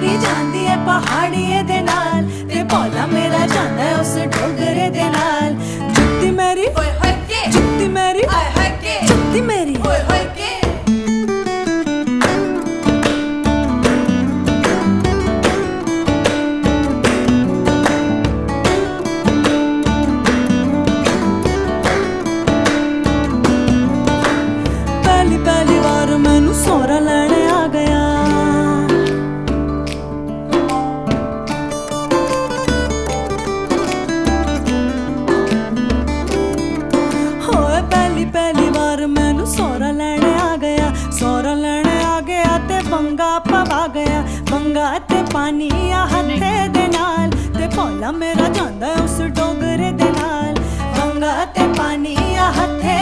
मेरी जांदी है पहाड़िए दे नाल ते भोला मेरा जांदा है उस डोगरे दे नाल। जुत्ती मेरी ओए होए के, जुत्ती मेरी आय हाय के, जुत्ती मेरी ओए होए के। पहली बार मैनू सोहरा लैने आ गया, होए पहली बार मैनू सोहरा लैने आ गया। सोहरा लैने आ गया ते बंगा पवा गया, बंगा ते पानी आ हत्थे दे नाल ते भोला मेरा जांदा उस डोगरे दे नाल। बंगा ते पानी आ हत्थे